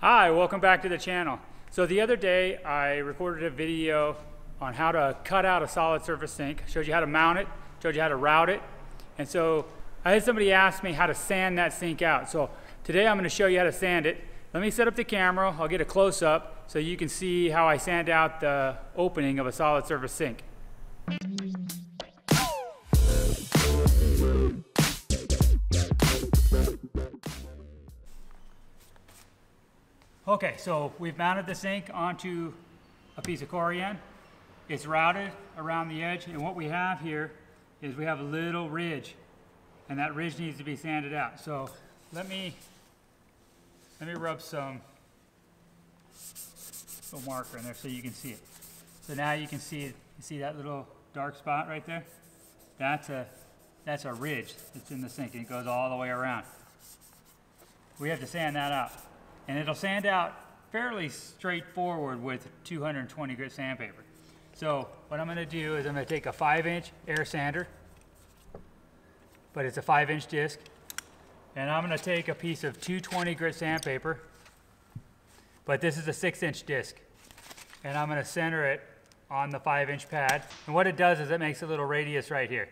Hi, welcome back to the channel. So the other day I recorded a video on how to cut out a solid surface sink. Showed you how to mount it, showed you how to route it. And so I had somebody ask me how to sand that sink out. So today I'm going to show you how to sand it. Let me set up the camera, I'll get a close-up so you can see how I sand out the opening of a solid surface sink. Okay, so we've mounted the sink onto a piece of Corian. It's routed around the edge, and what we have here is we have a little ridge, and that ridge needs to be sanded out. So let me rub some little marker in there so you can see it. So now you can see it. You see that little dark spot right there? That's a ridge that's in the sink, and it goes all the way around. We have to sand that out. And it'll sand out fairly straightforward with 220 grit sandpaper. So what I'm going to do is I'm going to take a 5-inch air sander, but it's a 5-inch disc, and I'm going to take a piece of 220 grit sandpaper, but this is a 6-inch disc, and I'm going to center it on the 5-inch pad. And what it does is it makes a little radius right here.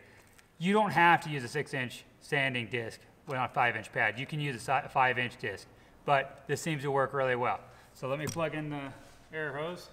You don't have to use a 6-inch sanding disc on a 5-inch pad. You can use a 5-inch disc. But this seems to work really well. So let me plug in the air hose.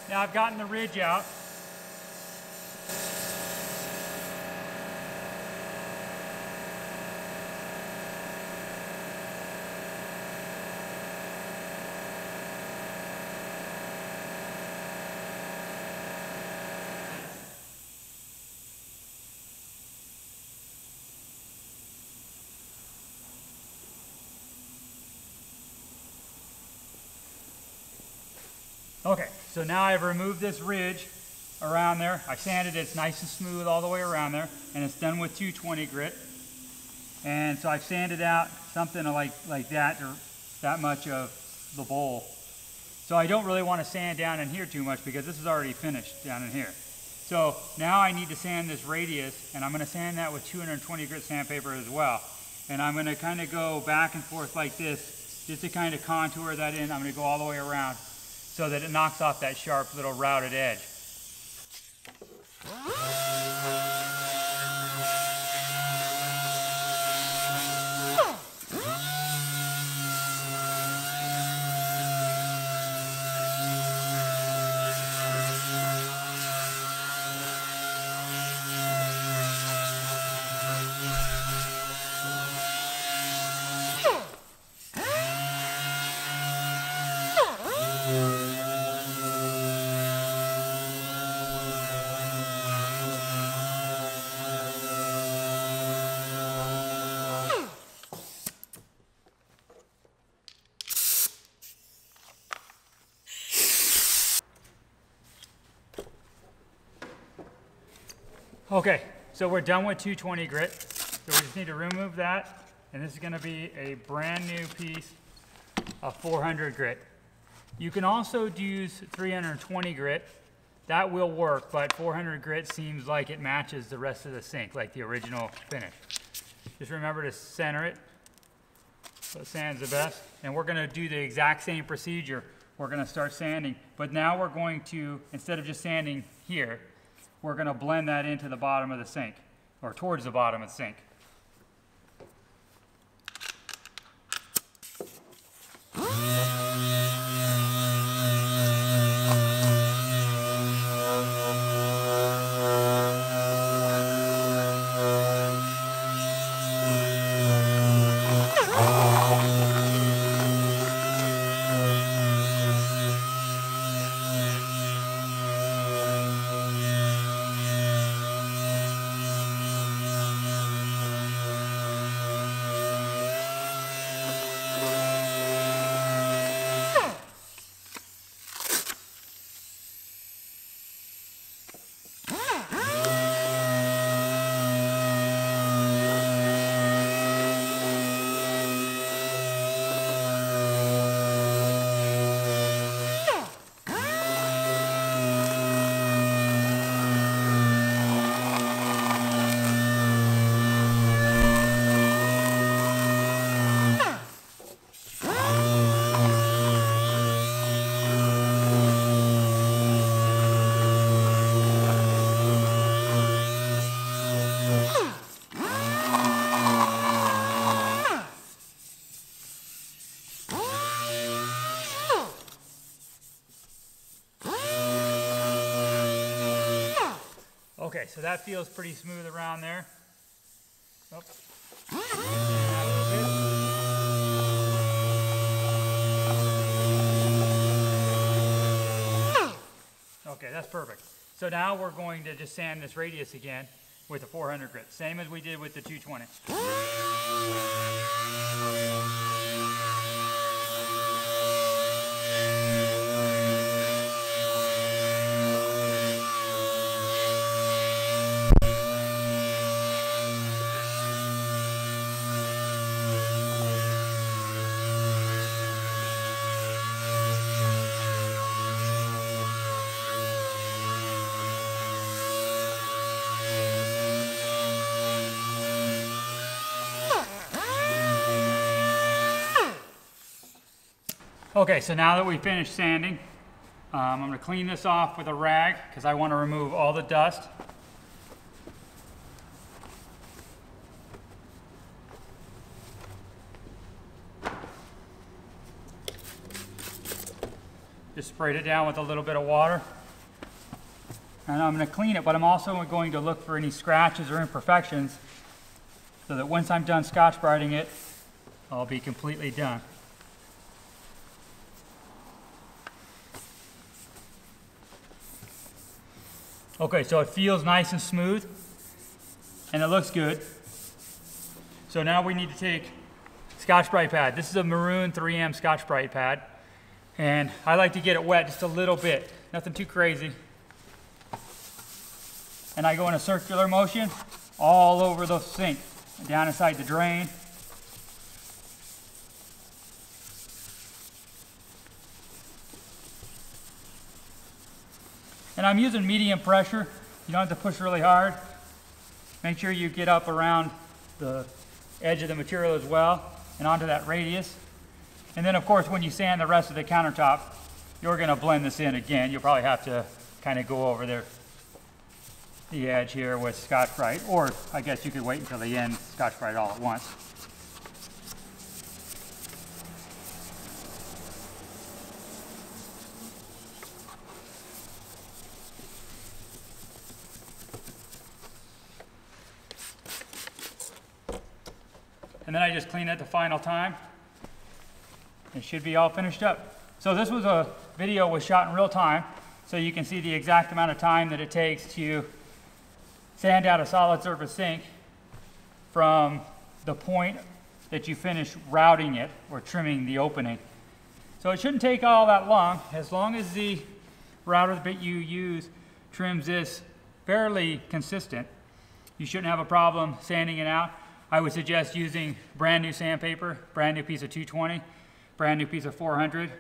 Now I've gotten the ridge out. Okay, so now I've removed this ridge around there. I sanded it, it's nice and smooth all the way around there, and it's done with 220 grit. And so I've sanded out something like that, or that much of the bowl. So I don't really want to sand down in here too much because this is already finished down in here. So now I need to sand this radius, and I'm going to sand that with 220 grit sandpaper as well. And I'm going to kind of go back and forth like this, just to kind of contour that in. I'm going to go all the way around, so that it knocks off that sharp little routed edge. Okay, so we're done with 220 grit. So we just need to remove that, and this is going to be a brand new piece of 400 grit. You can also use 320 grit. That will work, but 400 grit seems like it matches the rest of the sink, like the original finish. Just remember to center it so it sands the best. And we're going to do the exact same procedure. We're going to start sanding, but now we're going to, instead of just sanding here, we're going to blend that into the bottom of the sink, or towards the bottom of the sink. Okay, so that feels pretty smooth around there. Oh. Okay, that's perfect. So now we're going to just sand this radius again with the 400 grit, same as we did with the 220. Okay, so now that we finished sanding, I'm going to clean this off with a rag because I want to remove all the dust. Just sprayed it down with a little bit of water. And I'm going to clean it, but I'm also going to look for any scratches or imperfections so that once I'm done Scotch-Briting it, I'll be completely done. Okay, so it feels nice and smooth, and it looks good. So now we need to take Scotch-Brite pad. This is a maroon 3M Scotch-Brite pad, and I like to get it wet just a little bit, nothing too crazy. And I go in a circular motion all over the sink, down inside the drain. And I'm using medium pressure. You don't have to push really hard. Make sure you get up around the edge of the material as well and onto that radius. And then of course when you sand the rest of the countertop, you're going to blend this in again. You'll probably have to kind of go over the edge here with Scotch-Brite, or I guess you could wait until the end, Scotch-Brite all at once. And then I just clean it the final time. It should be all finished up. So this was a video was shot in real time, so you can see the exact amount of time that it takes to sand out a solid surface sink from the point that you finish routing it or trimming the opening. So it shouldn't take all that long, as long as the router bit you use trims this fairly consistent. you shouldn't have a problem sanding it out. I would suggest using brand new sandpaper, brand new piece of 220, brand new piece of 400,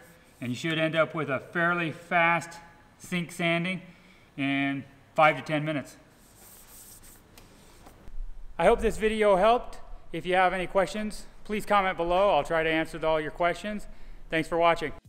and you should end up with a fairly fast sink sanding in 5 to 10 minutes. I hope this video helped. If you have any questions, please comment below. I'll try to answer all your questions. Thanks for watching.